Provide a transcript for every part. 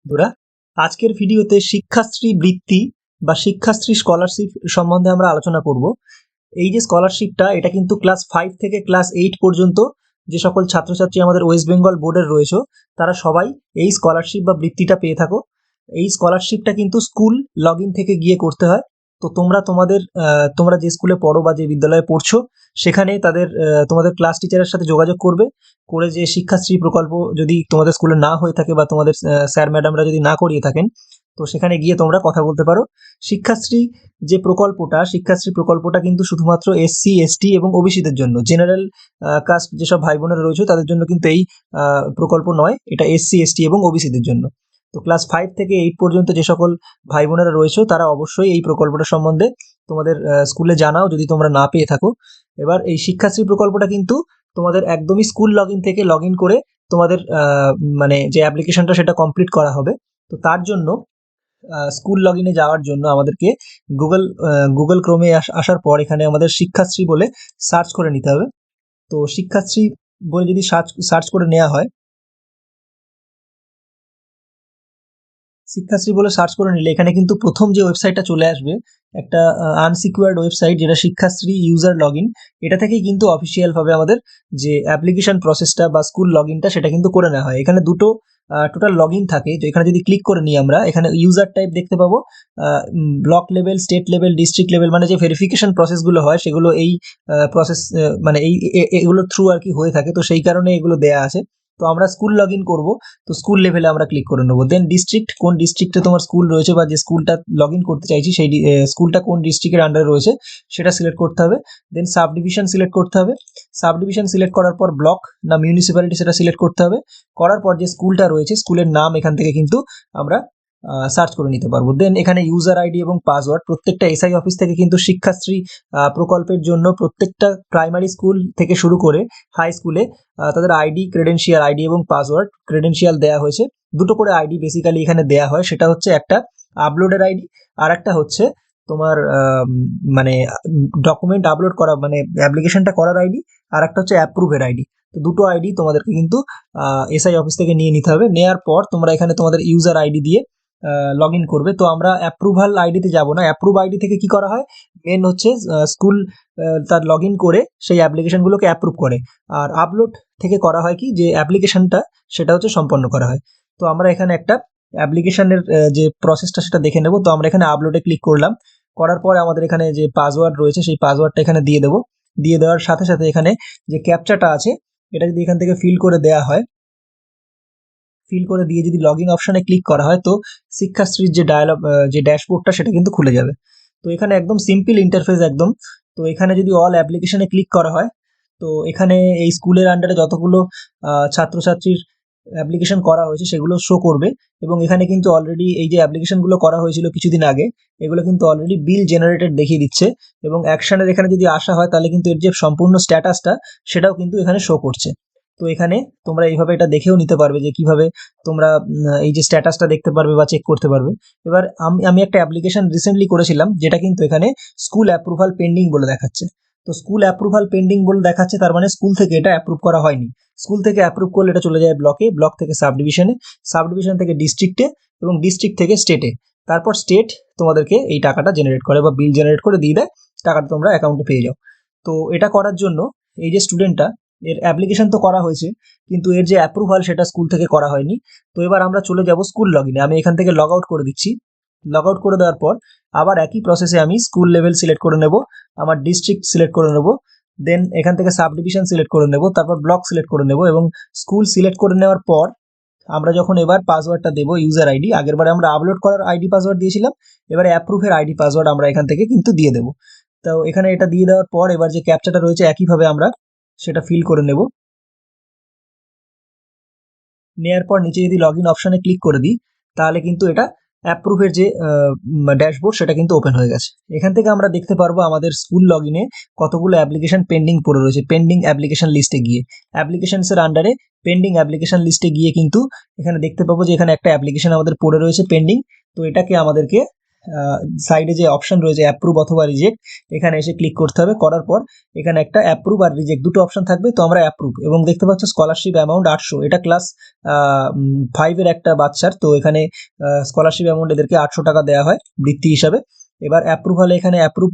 বন্ধুরা, আজকের ভিডিওতে শিক্ষাশ্রী বৃত্তি বা শিক্ষাশ্রী স্কলারশিপ সম্বন্ধে আমরা আলোচনা করব। এই যে স্কলারশিপটা, এটা কিন্তু ক্লাস 5 থেকে ক্লাস 8 পর্যন্ত যে সকল ছাত্রছাত্রী আমাদের ওয়েস্ট বেঙ্গল বোর্ডের রয়েছে, তারা সবাই এই স্কলারশিপ বা বৃত্তিটা পেয়ে থাকো। এই স্কলারশিপটা কিন্তু স্কুল লগ ইন থেকে গিয়ে করতে হয়। তো তোমরা যে স্কুলে পড়ো বা যে বিদ্যালয়ে পড়ছো, সেখানে তোমাদের ক্লাস টিচারের সাথে যোগাযোগ করবে, করে যে শিক্ষাশ্রী প্রকল্প যদি তোমাদের স্কুলে না হয়ে থাকে বা তোমাদের স্যার ম্যাডামরা যদি না করিয়ে থাকেন, তো সেখানে গিয়ে তোমরা কথা বলতে পারো। শিক্ষাশ্রী প্রকল্পটা কিন্তু শুধুমাত্র এসসি, এসটি এবং ওবিসিদের জন্য। জেনারেল কাস্ট যেসব ভাই বোনেরা রয়েছে তাদের জন্য কিন্তু এই প্রকল্প নয়, এটা এসসি, এসটি এবং ওবিসিদের জন্য। তো ক্লাস 5 থেকে 8 পর্যন্ত যে সকল ভাই বোনেরা রয়েছে, তারা অবশ্যই এই প্রকল্পটা সম্বন্ধে তোমাদের স্কুলে জানাও যদি তোমরা না পেয়ে থাকো। এবার এই শিক্ষাশ্রী প্রকল্পটা কিন্তু তোমাদের একদমই স্কুল লগ ইন থেকে লগ ইন করে তোমাদের মানে যে অ্যাপ্লিকেশনটা সেটা কমপ্লিট করা হবে। তো তার জন্য স্কুল লগ ইনে যাওয়ার জন্য আমাদেরকে গুগল ক্রোমে আসার পর এখানে আমাদের শিক্ষাশ্রী বলে সার্চ করে নিতে হবে। তো শিক্ষাশ্রী বলে যদি সার্চ করে নেওয়া হয়, শিক্ষাশ্রী বলে সার্চ করে নিলে এখানে কিন্তু প্রথম যে ওয়েবসাইটটা চলে আসবে, একটা আনসিকিউর্ড ওয়েবসাইট, যেটা শিক্ষাশ্রী ইউজার লগ ইন। এটা থেকেই কিন্তু অফিসিয়াল ভাবে আমাদের যে অ্যাপ্লিকেশন প্রসেসটা বা স্কুল লগ ইনটা সেটা কিন্তু করে নেওয়া হয়। এখানে দুটো টোটাল লগ ইন থাকে। তো এখানে যদি ক্লিক করে নিই আমরা, এখানে ইউজার টাইপ দেখতে পাবো। Block level, state level, district level, মানে যে ভেরিফিকেশন প্রসেসগুলো হয় সেগুলো এই প্রসেস মানে এগুলো থ্রু আর কি হয়ে থাকে। তো সেই কারণে এগুলো দেয়া আছে। তো আমরা স্কুল লগ ইন করবো, তো স্কুল লেভেলে আমরা ক্লিক করে নেবো। দেন ডিস্ট্রিক্ট, কোন ডিস্ট্রিক্টে তোমার স্কুল রয়েছে বা যে স্কুলটা লগ ইন করতে চাইছি সেই স্কুলটা কোন ডিস্ট্রিক্টের আন্ডারে রয়েছে সেটা সিলেক্ট করতে হবে। দেন সাব ডিভিশন সিলেক্ট করতে হবে। সাব ডিভিশন সিলেক্ট করার পর ব্লক না মিউনিসিপ্যালিটি সেটা সিলেক্ট করতে হবে। করার পর যে স্কুলটা রয়েছে, স্কুলের নাম এখান থেকে কিন্তু আমরা সার্চ করে নিতে পারবো। দেন এখানে ইউজার আইডি এবং পাসওয়ার্ড, প্রত্যেকটা এসআই অফিস থেকে কিন্তু শিক্ষাশ্রী প্রকল্পের জন্য প্রত্যেকটা প্রাইমারি স্কুল থেকে শুরু করে হাই স্কুলে তাদের আইডি এবং পাসওয়ার্ড ক্রেডেনশিয়াল দেওয়া হয়েছে। দুটো করে আইডি বেসিক্যালি এখানে দেওয়া হয়। সেটা হচ্ছে একটা আপলোডের আইডি, আর একটা হচ্ছে তোমার মানে ডকুমেন্ট আপলোড করা, মানে অ্যাপ্লিকেশনটা করার আইডি, আর একটা হচ্ছে অ্যাপ্রুভের আইডি। তো দুটো আইডি তোমাদেরকে কিন্তু এসআই অফিস থেকে নিয়ে নিতে হবে। নেওয়ার পর তোমরা এখানে তোমাদের ইউজার আইডি দিয়ে লগ ইন করবে। তো আমরা অ্যাপ্রুভাল আইডিতে যাব না, অ্যাপ্রুভ আইডি থেকে কি করা হয়, মেন হচ্ছে স্কুল তার লগ ইন করে সেই অ্যাপ্লিকেশনগুলোকে অ্যাপ্রুভ করে। আর আপলোড থেকে করা হয় কি, যে অ্যাপ্লিকেশনটা সেটা হচ্ছে সম্পন্ন করা হয়। তো আমরা এখানে একটা অ্যাপ্লিকেশনের যে প্রসেসটা সেটা দেখে নেব। তো আমরা এখানে আপলোডে ক্লিক করলাম। করার পরে আমাদের এখানে যে পাসওয়ার্ড রয়েছে সেই পাসওয়ার্ডটা এখানে দিয়ে দেবো। দিয়ে দেওয়ার সাথে সাথে এখানে যে ক্যাপচাটা আছে, এটা যদি এখান থেকে ফিল করে দেওয়া হয়, ফিল করে দিয়ে যদি লগ ইন অপশনে ক্লিক করা হয়, তো শিক্ষাশ্রীর যে ড্যাশবোর্ডটা সেটা কিন্তু খুলে যাবে। তো এখানে একদম সিম্পল ইন্টারফেস একদম। তো এখানে যদি অল অ্যাপ্লিকেশনে ক্লিক করা হয়, তো এখানে এই স্কুলের আন্ডারে যতগুলো ছাত্রছাত্রীর অ্যাপ্লিকেশন করা হয়েছে সেগুলো শো করবে। এবং এখানে কিন্তু অলরেডি এই যে অ্যাপ্লিকেশনগুলো করা হয়েছিল কিছুদিন আগে, এগুলো কিন্তু অলরেডি বিল জেনারেটেড দেখিয়ে দিচ্ছে। এবং অ্যাকশনের এখানে যদি আসা হয়, তাহলে কিন্তু এর যে সম্পূর্ণ স্ট্যাটাসটা সেটাও কিন্তু এখানে শো করছে। তো এখানে তোমরা এইভাবে এটা দেখেও নিতে পারবে যে কিভাবে তোমরা এই যে স্ট্যাটাসটা দেখতে পারবে বা চেক করতে পারবে। এবার আমি একটা অ্যাপ্লিকেশন রিসেন্টলি করেছিলাম, যেটা কিন্তু এখানে স্কুল অ্যাপ্রুভাল পেন্ডিং বলে দেখাচ্ছে। তো স্কুল অ্যাপ্রুভাল পেন্ডিং বলে দেখাচ্ছে, তার মানে স্কুল থেকে এটা অ্যাপ্রুভ করা হয়নি। স্কুল থেকে অ্যাপ্রুভ করলে এটা চলে যায় ব্লকে, ব্লক থেকে সাব ডিভিশনে, সাব ডিভিশন থেকে ডিস্ট্রিক্টে, এবং ডিস্ট্রিক্ট থেকে স্টেটে। তারপর স্টেট তোমাদেরকে এই টাকাটা জেনারেট করে বা বিল জেনারেট করে দিয়ে দেয়, টাকাটা তোমরা অ্যাকাউন্টে পেয়ে যাও। তো এটা করার জন্য এই যে স্টুডেন্টটা, এর অ্যাপ্লিকেশন তো করা হয়েছে, কিন্তু এর যে অ্যাপ্রুভাল সেটা স্কুল থেকে করা হয়নি। তো এবার আমরা চলে যাব স্কুল লগ ইনে। আমি এখান থেকে লগ আউট করে দিচ্ছি। লগ আউট করে দেওয়ার পর আবার একই প্রসেসে আমি স্কুল লেভেল সিলেক্ট করে নেব, আমার ডিস্ট্রিক্ট সিলেক্ট করে নেব, দেন এখান থেকে সাব ডিভিশন সিলেক্ট করে নেব, তারপর ব্লক সিলেক্ট করে নেব, এবং স্কুল সিলেক্ট করে নেওয়ার পর আমরা যখন এবার পাসওয়ার্ডটা দেবো ইউজার আইডি, আগেরবারে আমরা আপলোড করার আইডি পাসওয়ার্ড দিয়েছিলাম, এবারে অ্যাপ্রুভের আইডি পাসওয়ার্ড আমরা এখান থেকে কিন্তু দিয়ে দেবো। তো এখানে এটা দিয়ে দেওয়ার পর এবার যে ক্যাপচাটা রয়েছে একইভাবে আমরা সেটা ফিল করে নেব। নেওয়ার পর নিচে যদি লগ ইন অপশানে ক্লিক করে দিই, তাহলে কিন্তু এটা অ্যাপ্রুভের যে ড্যাশবোর্ড সেটা কিন্তু ওপেন হয়ে গেছে। এখান থেকে আমরা দেখতে পারবো আমাদের স্কুল লগ ইনে কতগুলো অ্যাপ্লিকেশন পেন্ডিং পড়ে রয়েছে। পেন্ডিং অ্যাপ্লিকেশন লিস্টে গিয়ে, অ্যাপ্লিকেশনসের আন্ডারে পেন্ডিং অ্যাপ্লিকেশন লিস্টে গিয়ে কিন্তু এখানে দেখতে পাবো যে এখানে একটা অ্যাপ্লিকেশন আমাদের পড়ে রয়েছে পেন্ডিং। তো এটাকে আমাদেরকে সাইডে যে অপশন রয়েছে অ্যাপ্রুভ অথবা রিজেক্ট, এখানে এসে ক্লিক করতে হবে। করার পর এখানে একটা অ্যাপ্রুভ আর রিজেক্ট দুটো অপশন থাকবে, তো আমরা অ্যাপ্রুভ। এবং দেখতে পাচ্ছ স্কলারশিপ অ্যামাউন্ট 800, এটা ক্লাস 5-এর একটা বাচ্চার। তো এখানে স্কলারশিপ অ্যামাউন্ট এদেরকে 800 টাকা দেওয়া হয় বৃত্তি হিসাবে। এবার অ্যাপ্রুভ হলে এখানে অ্যাপ্রুভ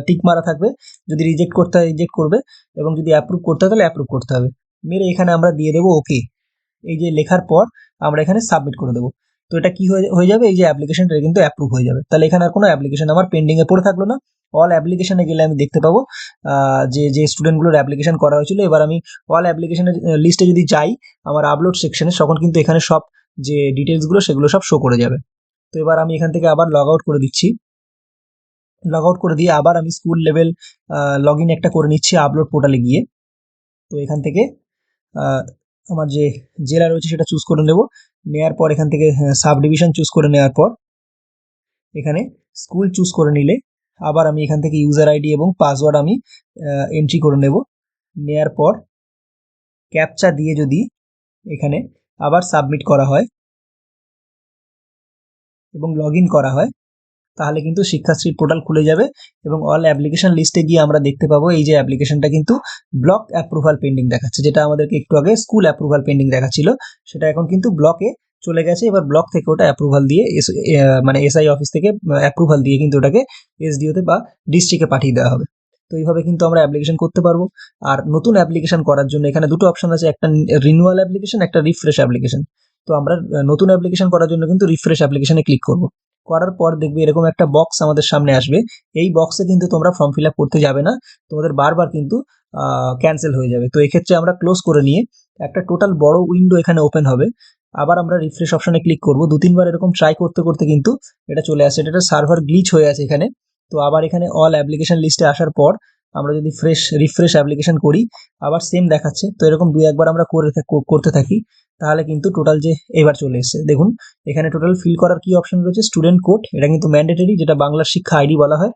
টিক মারা থাকবে, যদি রিজেক্ট করতে হয় রিজেক্ট করবে, এবং যদি অ্যাপ্রুভ করতে হয় তাহলে অ্যাপ্রুভ করতে হবে। মেরে এখানে আমরা দিয়ে দেবো ওকে। এই যে লেখার পর আমরা এখানে সাবমিট করে দেবো। তো এটা কি হয়ে যাবে, এই যে অ্যাপ্লিকেশনটা কিন্তু অ্যাপ্রুভ হয়ে যাবে। তাহলে এখানে আর কোনো অ্যাপ্লিকেশন আমার পেন্ডিংয়ে পড়ে থাকলো না। অল অ্যাপ্লিকেশনে গেলে আমি দেখতে পাবো যে স্টুডেন্টগুলোর অ্যাপ্লিকেশন করা হয়েছিল। এবার আমি অল অ্যাপ্লিকেশনের লিস্টে যদি যাই আমার আপলোড সেকশনে, তখন কিন্তু এখানে সব যে ডিটেলসগুলো সেগুলো সব শো করে যাবে। তো এবার আমি এখান থেকে আবার লগ আউট করে দিচ্ছি। লগ আউট করে দিয়ে আবার আমি স্কুল লেভেল লগ ইন একটা করে নিচ্ছি আপলোড পোর্টালে গিয়ে। তো এখান থেকে আমার যে জেলা রয়েছে সেটা চুজ করে নেব। নেওয়ার পর এখান থেকে সাব ডিভিশন চুজ করে নেওয়ার পর এখানে স্কুল চুজ করে নিলে আবার আমি এখান থেকে ইউজার আইডি এবং পাসওয়ার্ড আমি এন্ট্রি করে নেব। নেওয়ার পর ক্যাপচা দিয়ে যদি এখানে আবার সাবমিট করা হয় এবং লগ ইন করা হয়, তাহলে কিন্তু শিক্ষাশ্রী পোর্টাল খুলে যাবে এবং অল অ্যাপ্লিকেশন লিস্টে গিয়ে আমরা দেখতে পাবো এই যে অ্যাপ্লিকেশনটা কিন্তু ব্লক অ্যাপ্রুভাল পেন্ডিং দেখাচ্ছে, যেটা আমাদেরকে একটু আগে স্কুল অ্যাপ্রুভাল পেন্ডিং দেখাচ্ছিল, সেটা এখন কিন্তু ব্লকে চলে গেছে। এবার ব্লক থেকে ওটা অ্যাপ্রুভাল দিয়ে মানে এসআই অফিস থেকে অ্যাপ্রুভাল দিয়ে কিন্তু ওটাকে এসডিওতে বা ডিস্ট্রিক্টে পাঠিয়ে দেওয়া হবে। তো এইভাবে কিন্তু আমরা অ্যাপ্লিকেশন করতে পারবো। আর নতুন অ্যাপ্লিকেশন করার জন্য এখানে দুটো অপশন আছে, একটা রিনিউয়াল অ্যাপ্লিকেশন, একটা রিফ্রেশ অ্যাপ্লিকেশন। তো আমরা নতুন অ্যাপ্লিকেশন করার জন্য কিন্তু রিফ্রেশ অ্যাপ্লিকেশনে ক্লিক করব। করার পর দেখবে এরকম একটা বক্স আমাদের সামনে আসবে। এই বক্সে কিন্তু তোমরা ফর্ম ফিল আপ করতে যাবে না, তোমাদের বারবার কিন্তু ক্যান্সেল হয়ে যাবে। তো এক্ষেত্রে আমরা ক্লোজ করে নিয়ে একটা টোটাল বড় উইন্ডো এখানে ওপেন হবে। আবার আমরা রিফ্রেশ অপশনে ক্লিক করব। 2-3 বার এরকম ট্রাই করতে করতে কিন্তু এটা চলে আসে, এটা সার্ভার গ্লিচ হয়ে আছে এখানে। তো আবার এখানে অল অ্যাপ্লিকেশন লিস্টে আসার পর আমরা যদি রিফ্রেশ অ্যাপ্লিকেশন করি, আবার সেম দেখাচ্ছে। তো এরকম 2-1 বার আমরা করতে থাকি, তাহলে কিন্তু টোটাল যে এবার চলে এসেছে। দেখুন এখানে টোটাল ফিল করার কি অপশন রয়েছে, স্টুডেন্ট কোড, এটা কিন্তু ম্যান্ডেটরি, যেটা বাংলার শিক্ষা আইডি বলা হয়,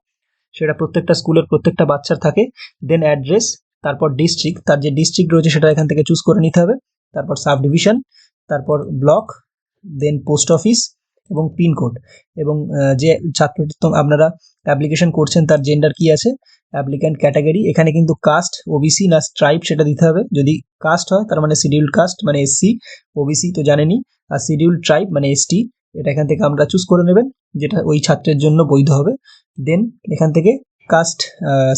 সেটা প্রত্যেকটা স্কুলের প্রত্যেকটা বাচ্চার থাকে। দেন অ্যাড্রেস, তারপর ডিস্ট্রিক্ট, তার যে ডিস্ট্রিক্ট রয়েছে সেটা এখান থেকে চুজ করে নিতে হবে। তারপর সাব ডিভিশন, তারপর ব্লক, দেন পোস্ট অফিস এবং পিনকোড, এবং যে ছাত্রটি আপনারা অ্যাপ্লিকেশন করছেন তার জেন্ডার কি আছে, অ্যাপ্লিক্যান্ট ক্যাটাগরি, এখানে কিন্তু কাস্ট, ওবিসি না স্ট্রাইপ সেটা দিতে হবে। যদি কাস্ট হয় তার মানে শিডিউল্ড কাস্ট মানে এসসি, ওবিসি তো জানেনই, আর শিডিউল্ড ট্রাইব মানে এসটি, এটা এখান থেকে আমরা চুজ করে নেবেন যেটা ওই ছাত্রের জন্য বৈধ হবে। দেন এখান থেকে কাস্ট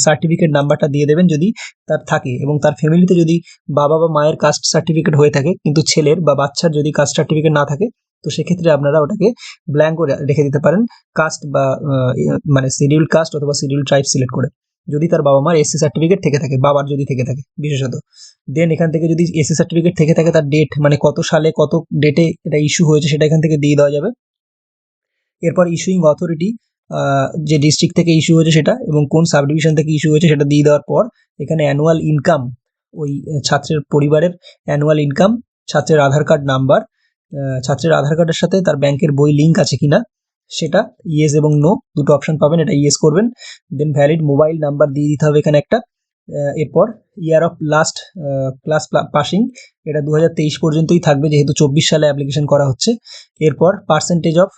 সার্টিফিকেট নাম্বারটা দিয়ে দেবেন যদি তার থাকে, এবং তার ফ্যামিলিতে যদি বাবা বা মায়ের কাস্ট সার্টিফিকেট হয়ে থাকে কিন্তু ছেলের বা বাচ্চার যদি কাস্ট সার্টিফিকেট না থাকে, তো সেক্ষেত্রে আপনারা ওটাকে ব্ল্যাঙ্ক করে রেখে দিতে পারেন, কাস্ট বা মানে শিডিউল কাস্ট অথবা শিডিউল ট্রাইব সিলেক্ট করে, যদি তার বাবা মার এসসি সার্টিফিকেট থেকে থাকে, বাবার যদি থেকে থাকে বিশেষত। দেন এখান থেকে যদি এসসি সার্টিফিকেট থেকে থাকে তার ডেট, মানে কত সালে কত ডেটে এটা ইস্যু হয়েছে সেটা এখান থেকে দিয়ে দেওয়া যাবে। এরপর ইস্যুইং অথরিটি, যে ডিস্ট্রিক্ট থেকে ইস্যু হয়েছে সেটা এবং কোন সাব ডিভিশন থেকে ইস্যু হয়েছে সেটা দিয়ে দেওয়ার পর এখানে অ্যানুয়াল ইনকাম, ওই ছাত্রের পরিবারের অ্যানুয়াল ইনকাম, ছাত্রের আধার কার্ড নাম্বার, ছাত্রের আধার কার্ডের সাথে তার ব্যাংকের বই লিঙ্ক আছে কিনা সেটা, ইয়েস এবং নো দুটো অপশন পাবেন, এটা ইয়েস করবেন। দেন ভ্যালিড মোবাইল নাম্বার দিয়ে দিতে হবে এখানে একটা। এরপর year of last class passing, এটা 2023 পর্যন্তই থাকবে যেহেতু 24 সালে অ্যাপ্লিকেশন করা হচ্ছে। এরপর পার্সেন্টেজ অফ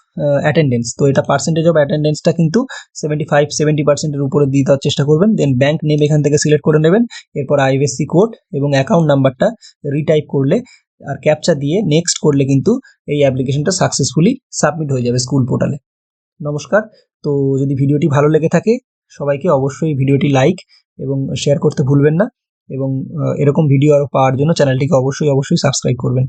অ্যাটেন্ডেন্স, তো এটা পার্সেন্টেজ অফ অ্যাটেন্ডেন্সটা কিন্তু 75-70%-এর উপরে দিয়ে দেওয়ার চেষ্টা করবেন। দেন ব্যাংক নেম এখান থেকে সিলেক্ট করে নেবেন। এরপর আইএফএসসি কোড এবং অ্যাকাউন্ট নাম্বারটা রিটাইপ করলে আর ক্যাপচা দিয়ে নেক্সট করলে কিন্তু এই অ্যাপ্লিকেশনটা সাকসেসফুলি সাবমিট হয়ে যাবে স্কুল পোর্টালে। নমস্কার। তো যদি ভিডিওটি ভালো লেগে থাকে সবাইকে অবশ্যই ভিডিওটি লাইক এবং শেয়ার করতে ভুলবেন না, এবং এরকম ভিডিও আরও পাওয়ার জন্য চ্যানেলটিকে অবশ্যই সাবস্ক্রাইব করবেন।